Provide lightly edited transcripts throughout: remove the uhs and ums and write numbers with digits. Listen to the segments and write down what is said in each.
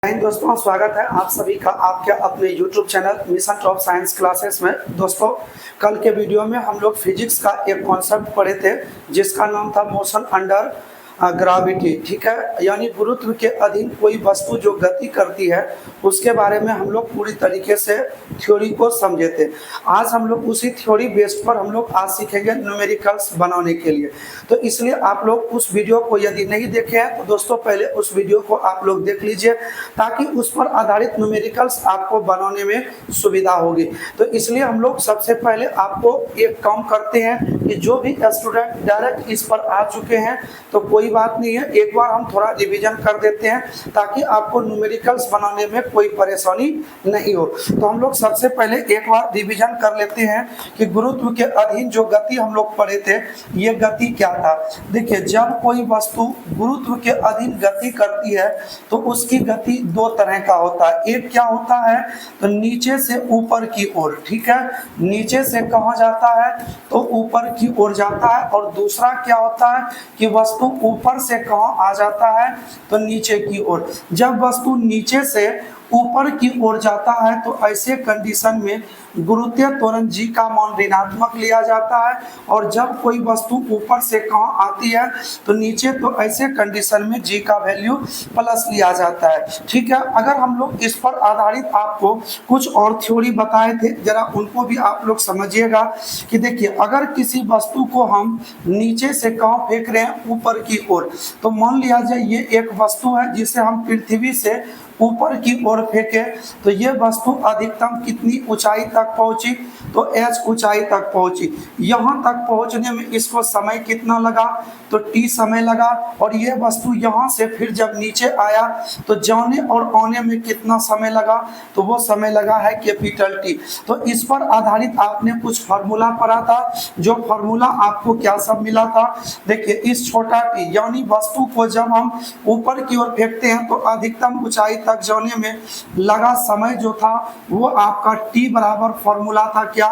दोस्तों, स्वागत है आप सभी का आपके अपने YouTube channel mission top science classes में। दोस्तों, कल के वीडियो में हम लोग फिजिक्स का एक कॉन्सेप्ट पढ़े थे जिसका नाम था मोशन अंडर ग्रेविटी। ठीक है, यानी गुरुत्व के अधीन कोई वस्तु जो गति करती है उसके बारे में हम लोग पूरी तरीके से थ्योरी को समझे थे। आज हम लोग उसी थ्योरी बेस्ड पर हम लोग आज सीखेंगे न्यूमेरिकल्स बनाने के लिए। तो इसलिए आप लोग उस वीडियो को यदि नहीं देखे हैं तो दोस्तों पहले उस वीडियो को आप लोग देख लीजिए ताकि उस पर आधारित न्यूमेरिकल्स आपको बनाने में सुविधा होगी। तो इसलिए हम लोग सबसे पहले आपको एक काम करते हैं कि जो भी स्टूडेंट डायरेक्ट इस पर आ चुके हैं तो कोई बात नहीं है, एक बार हम थोड़ा रिवीजन कर देते हैं ताकि आपको न्यूमेरिकल्स बनाने में कोई परेशानी नहीं हो। तो हम लोग सबसे पहले एक बार रिवीजन कर लेते हैं कि गुरुत्व के अधीन जो गति हम लोग पढ़े थे ये गति क्या था। देखिए, जब कोई वस्तु गुरुत्व के अधीन गति करती है तो उसकी गति दो तरह का होता है। एक क्या होता है तो नीचे से ऊपर की ओर, ठीक है, नीचे से कहाँ जाता है तो ऊपर की ओर जाता है। और दूसरा क्या होता है कि वस्तु ऊपर से कहाँ आ जाता है तो नीचे की ओर। जब वस्तु नीचे से ऊपर की ओर जाता है तो ऐसे कंडीशन में गुरुत्वीय त्वरण जी का मान ऋणात्मक लिया जाता है। और जब कोई वस्तु ऊपर से कहाँ आती है तो नीचे, तो ऐसे कंडीशन में जी का वैल्यू प्लस लिया जाता है। ठीक है, अगर हम लोग इस पर आधारित आपको कुछ और थ्योरी बताए थे, जरा उनको भी आप लोग समझिएगा कि देखिए, अगर किसी वस्तु को हम नीचे से कहाँ फेंक रहे हैं ऊपर की ओर, तो मान लिया जाए ये एक वस्तु है जिसे हम पृथ्वी से ऊपर की ओर फेंके तो ये वस्तु अधिकतम कितनी ऊंचाई तक पहुंची तो h ऊंचाई तक पहुंची। यहाँ तक पहुंचने में इसको समय कितना लगा तो t समय लगा। और ये वस्तु यहाँ से फिर जब नीचे आया तो जाने और आने में कितना समय लगा तो वो समय लगा है कैपिटल T। तो इस पर आधारित आपने कुछ फार्मूला पढ़ा था, जो फार्मूला आपको क्या सब मिला था। देखिए, इस छोटा t यानी वस्तु को जब हम ऊपर की ओर फेंकते हैं तो अधिकतम ऊंचाई तक जाने में लगा समय जो था वो आपका t बराबर फॉर्मूला था क्या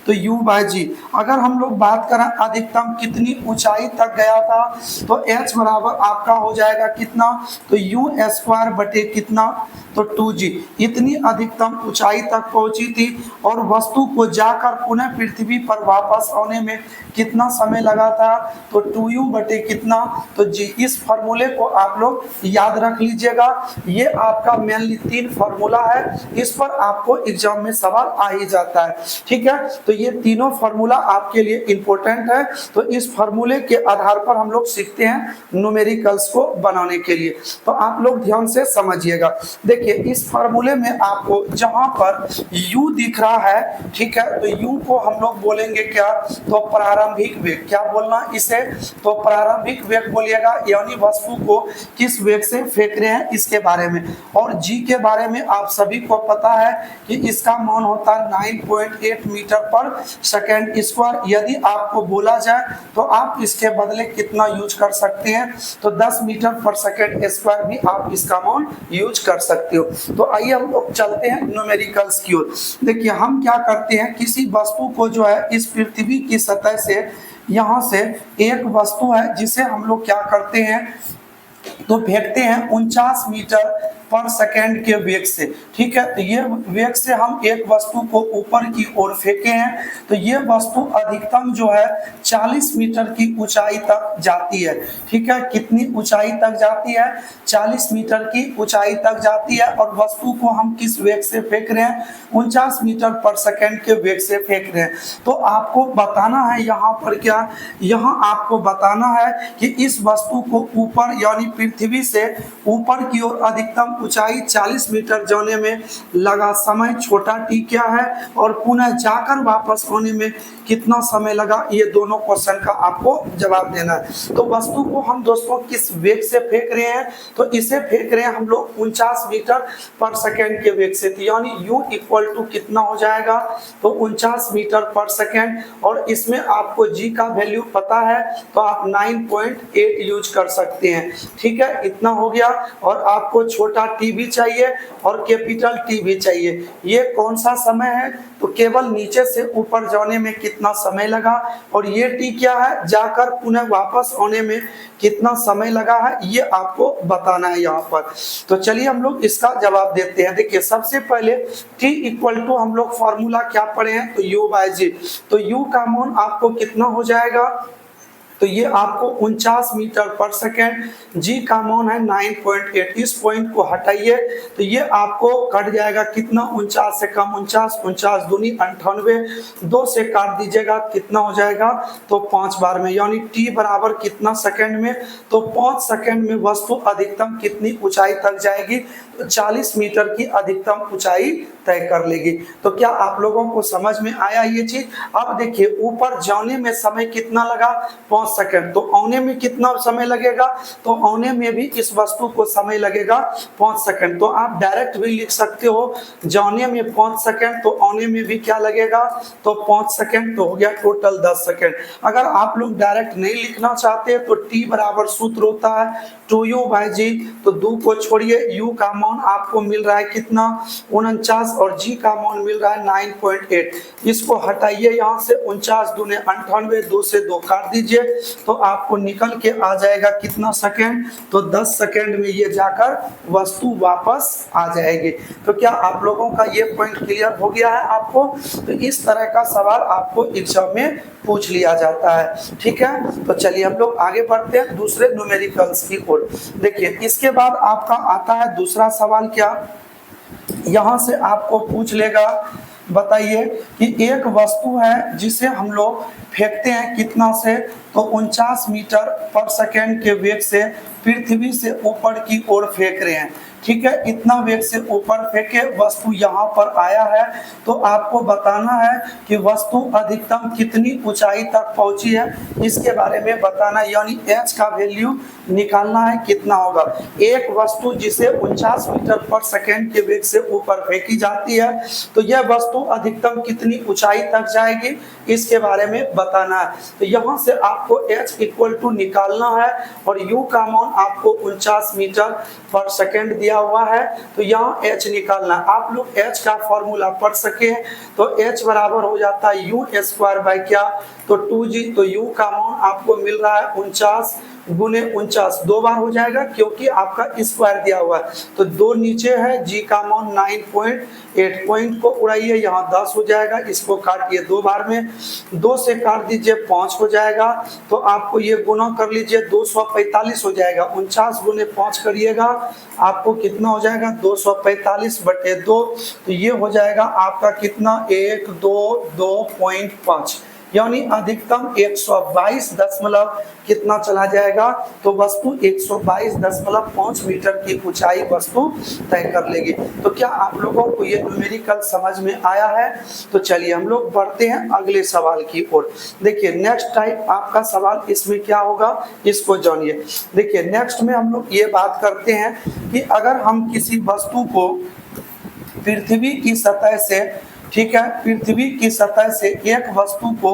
तो u/g। अगर हम लोग बात करें अधिकतम कितनी ऊंचाई तक गया था तो h बराबर आपका हो जाएगा कितना तो u² बटे कितना तो 2g। इतनी अधिकतम ऊंचाई तक पहुंची थी और वस्तु को जाकर पुनः पृथ्वी पर वापस आने में कितना समय लगा था तो 2u बटे कितना तो g। इस फार्मूले को आप लोग याद रख लीजिएगा। ये आपका मेनली 3 फार्मूला है, इस पर आपको एग्जाम में सवाल आ ही जाता है। ठीक है, तो ये तीनों फार्मूला आपके लिए इंपॉर्टेंट है। तो इस फार्मूले के आधार पर हम लोग सीखते हैं न्यूमेरिकल्स को बनाने के लिए। तो आप लोग ध्यान से समझिएगा। देखिए, इस फार्मूले में आपको जहां पर u दिख रहा है, ठीक है, तो u को हम लोग बोलेंगे क्या तो प्रारंभिक वेग। क्या बोलना इसे तो प्रारंभिक वेग बोलिएगा, यानी वस्तु को किस वेग से फेंक रहे हैं इसके बारे में। और g के बारे में आप सभी को पता है कि इसका मान होता है 9.8 मीटर पर सेकेंड स्क्वायर। यदि आपको बोला जाए तो आप इसके बदले कितना यूज कर सकते हैं तो 10 मीटर पर सेकेंड स्क्वायर भी आप इसका मान यूज कर सकते हो। तो आइए हम लोग चलते हैं न्यूमेरिकल्स की ओर। देखिए, हम क्या करते हैं, किसी वस्तु को जो है इस पृथ्वी की सतह से, यहाँ से एक वस्तु है जिसे हम लोग क्या करते हैं तो फेंकते हैं 49 मीटर पर सेकेंड के वेग से। ठीक है, तो ये वेग से हम एक वस्तु को ऊपर की ओर फेंके हैं तो ये वस्तु अधिकतम जो है 40 मीटर की ऊंचाई तक जाती है। ठीक है, कितनी ऊंचाई तक जाती है 40 मीटर की ऊंचाई तक जाती है। और वस्तु को हम किस वेग से फेंक रहे हैं 49 मीटर पर सेकेंड के वेग से फेंक रहे हैं। तो आपको बताना है यहाँ पर क्या, यहाँ आपको बताना है कि इस वस्तु को ऊपर यानी पृथ्वी से ऊपर की ओर अधिकतम ऊंचाई 40 मीटर जाने में लगा समय छोटा t क्या है और पुनः जाकर वापस आने में कितना समय लगा, ये दोनों क्वेश्चन का आपको जवाब देना है। तो वस्तु को हम दोस्तों किस वेग से फेंक रहे हैं तो इसे फेंक रहे हैं हम लोग 49 मीटर पर सेकेंड के वेग से, यानी u इक्वल टू कितना हो जाएगा तो 49 मीटर पर सेकेंड। और इसमें आपको g का वैल्यू पता है तो आप 9.8 यूज कर सकते हैं। ठीक है, इतना हो गया। और आपको छोटा छोटा टी भी चाहिए और कैपिटल टी भी चाहिए। ये कौन सा समय है, तो केवल नीचे से ऊपर जाने में कितना समय लगा, और ये टी क्या है, जाकर पुनः वापस आने में कितना समय लगा है, ये आपको बताना है यहाँ पर। तो चलिए हम लोग इसका जवाब देते हैं। देखिए सबसे पहले टी इक्वल टू हम लोग फॉर्मूला क्या पढ़े हैं, तो यू बाय जी। तो यू का मान आपको कितना हो जाएगा, तो ये आपको 49 मीटर पर सेकेंड, जी का मान है 9.8। इस पॉइंट को हटाइए तो ये आपको कट जाएगा कितना, 49 से कम 49, 49 दूनी 98, 2 से काट दीजिएगा कितना हो जाएगा, तो 5 बार में, यानी टी बराबर कितना सेकेंड में, तो 5 सेकेंड में वस्तु अधिकतम कितनी ऊंचाई तक जाएगी, तो 40 मीटर की अधिकतम ऊंचाई तय कर लेगी। तो क्या आप लोगों को समझ में आया ये चीज। अब देखिए ऊपर जाने में समय कितना लगा, 5 सेकंड, तो आने में कितना समय लगेगा, तो आने में भी इस वस्तु को समय लगेगा 5 सेकंड। तो आप डायरेक्ट भी लिख सकते हो, जाने में 5 सेकंड तो आने में भी क्या लगेगा, तो 5 सेकंड, तो हो गया टोटल 10 सेकंड। अगर आप लोग डायरेक्ट नहीं लिखना चाहते तो टी बराबर सूत्र होता है 2u बाय जी। तो 2 को छोड़िए, u का मान आपको मिल रहा है कितना, 49, और g का मान मिल रहा है 9.8। इसको हटाइए यहाँ से, 49 दूने 98, 2 से 2 काट दीजिए तो आपको निकल के आ जाएगा कितना सेकंड, तो 10 सेकंड में ये जाकर वस्तु वापस आ जाएगी। तो क्या आप लोगों का ये पॉइंट क्लियर हो गया है आपको। तो इस तरह का सवाल आपको एग्जाम में पूछ लिया जाता है, ठीक है। तो चलिए हम लोग आगे बढ़ते हैं दूसरे न्यूमेरिकल्स की ओर। देखिए इसके बाद आपका आता है दूसरा सवाल, क्या यहाँ से आपको पूछ लेगा, बताइए कि एक वस्तु है जिसे हम लोग फेंकते हैं कितना से, तो 49 मीटर पर सेकेंड के वेग से पृथ्वी से ऊपर की ओर फेंक रहे हैं, ठीक है। इतना वेग से ऊपर फेंके, वस्तु यहाँ पर आया है, तो आपको बताना है कि वस्तु अधिकतम कितनी ऊंचाई तक पहुंची है, इसके बारे में बताना है, यानी h का वैल्यू निकालना है कितना होगा। एक वस्तु जिसे 49 मीटर पर सेकेंड के वेग से ऊपर फेंकी जाती है, तो यह वस्तु अधिकतम कितनी ऊंचाई तक जाएगी, इसके बारे में बताना है। तो यहाँ से आपको h इक्वल टू निकालना है, और u का मान आपको 49 मीटर पर सेकेंड दिया हुआ है, तो यहाँ h निकालना। आप लोग h का फॉर्मूला पढ़ सके, तो h बराबर हो जाता है यू स्क्वायर बाय क्या, तो 2g। तो u का मान आपको मिल रहा है 49 गुने 49, 2 बार हो जाएगा क्योंकि आपका स्क्वायर दिया हुआ है, तो 2 नीचे है, g का मान 9.8, पॉइंट को उड़ाइए, यहाँ 10 हो जाएगा, इसको काटिए 2 बार में, 2 से काट दीजिए 5 हो जाएगा, तो आपको ये गुना कर लीजिए 245 हो जाएगा, 49 गुने 5 करिएगा आपको कितना हो जाएगा, 245 बटे 2, तो ये हो जाएगा आपका कितना, 122.5, यानी अधिकतम 122 दशमलव कितना चला जाएगा, तो वस्तु 122.5 मीटर की ऊंचाई वस्तु तय कर लेगी। तो क्या आप लोगों को ये न्यूमेरिकल समझ में आया है। तो चलिए हम लोग बढ़ते हैं अगले सवाल की ओर। देखिए नेक्स्ट टाइप आपका सवाल इसमें क्या होगा, इसको जानिए। देखिए नेक्स्ट में हम लोग ये बात करते हैं कि अगर हम किसी वस्तु को पृथ्वी की सतह से, ठीक है, पृथ्वी की सतह से एक वस्तु को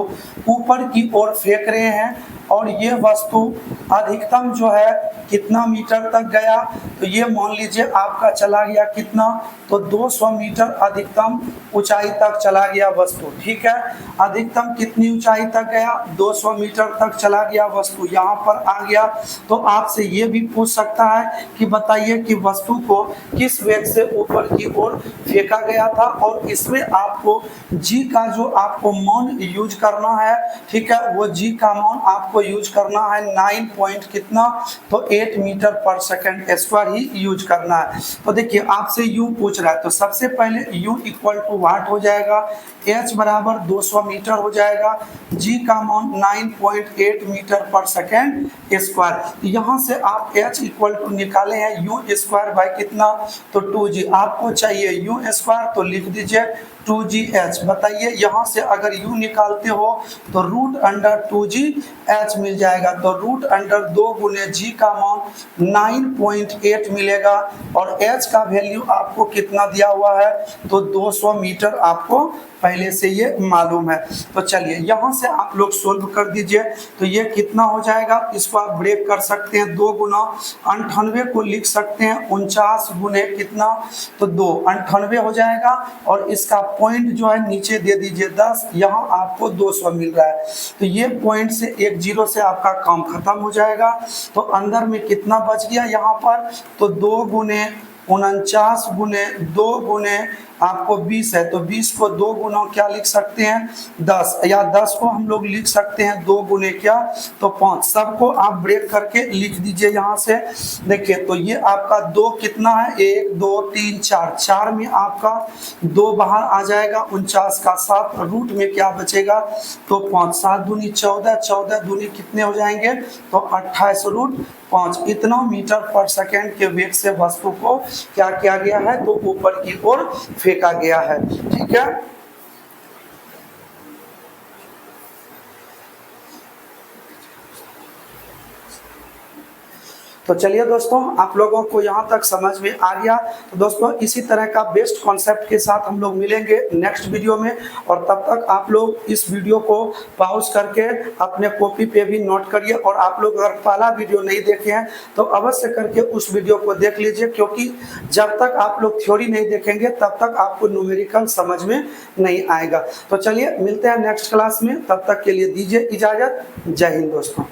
ऊपर की ओर फेंक रहे हैं, और ये वस्तु अधिकतम जो है कितना मीटर तक गया, तो ये मान लीजिए आपका चला गया कितना, तो 200 मीटर अधिकतम ऊंचाई तक चला गया वस्तु, ठीक है। अधिकतम कितनी ऊंचाई तक गया, 200 मीटर तक चला गया वस्तु, यहाँ पर आ गया। तो आपसे ये भी पूछ सकता है कि बताइए कि वस्तु को किस वेग से ऊपर की ओर फेंका गया था, और इसमें आपको जी का जो आपको मान यूज करना है, ठीक है, वो जी का मान आपको यूज करना है 9 पॉइंट कितना, तो 8 मीटर पर सेकेंड स्क्वायर ही यूज करना है। तो देखिए आपसे यू पूछ रहा है, तो सबसे पहले u इक्वल टू वाट हो जाएगा, h बराबर 200 मीटर हो जाएगा, g का मान 9.8 मीटर पर सेकेंड स्क्वायर। यहाँ से आप h इक्वल टू निकाले हैं u स्क्वायर बाय कितना, तो 2g। आपको चाहिए u स्क्वायर, तो लिख दीजिए 2GH। बताइए यहाँ से अगर u निकालते हो तो √2GH मिल जाएगा। तो √2 गुने g का मान 9.8 मिलेगा और h का वैल्यू आपको कितना दिया हुआ है, तो 200 मीटर आपको पहले से ये मालूम है। तो चलिए यहाँ से आप लोग सोल्व कर दीजिए। तो ये कितना हो जाएगा, इसको आप ब्रेक कर सकते हैं, 2 गुना 98 को लिख सकते हैं 49 गुने कितना, तो 2 98 हो जाएगा और इसका पॉइंट जो है नीचे दे दीजिए 10, यहाँ आपको 200 मिल रहा है। तो ये पॉइंट से एक जीरो से आपका काम खत्म हो जाएगा। तो अंदर में कितना बच गया यहाँ पर, तो 2 गुने 49 गुने 2 गुने आपको 20 है। तो 20 को 2 गुना क्या लिख सकते हैं 10, या 10 को हम लोग लिख सकते हैं 2 गुने क्या, तो 5। सबको आप ब्रेक करके लिख दीजिए यहाँ से। देखिए तो ये आपका 2 कितना है, 1 2 3 4, 4 में आपका 2 बाहर आ जाएगा, 49 का 7 रूट में क्या बचेगा, तो 5, 7 दूनी 14, 14 दूनी कितने हो जाएंगे, तो 28√5। इतना मीटर पर सेकेंड के वेग से वस्तु को क्या किया गया है, तो ऊपर की ओर फेंका गया है। ठीक है, तो चलिए दोस्तों आप लोगों को यहाँ तक समझ में आ गया। तो दोस्तों इसी तरह का बेस्ट कॉन्सेप्ट के साथ हम लोग मिलेंगे नेक्स्ट वीडियो में, और तब तक आप लोग इस वीडियो को पॉज करके अपने कॉपी पे भी नोट करिए। और आप लोग अगर पहला वीडियो नहीं देखे हैं तो अवश्य करके उस वीडियो को देख लीजिए, क्योंकि जब तक आप लोग थ्योरी नहीं देखेंगे तब तक आपको न्यूमेरिकल समझ में नहीं आएगा। तो चलिए मिलते हैं नेक्स्ट क्लास में, तब तक के लिए दीजिए इजाजत। जय हिंद दोस्तों।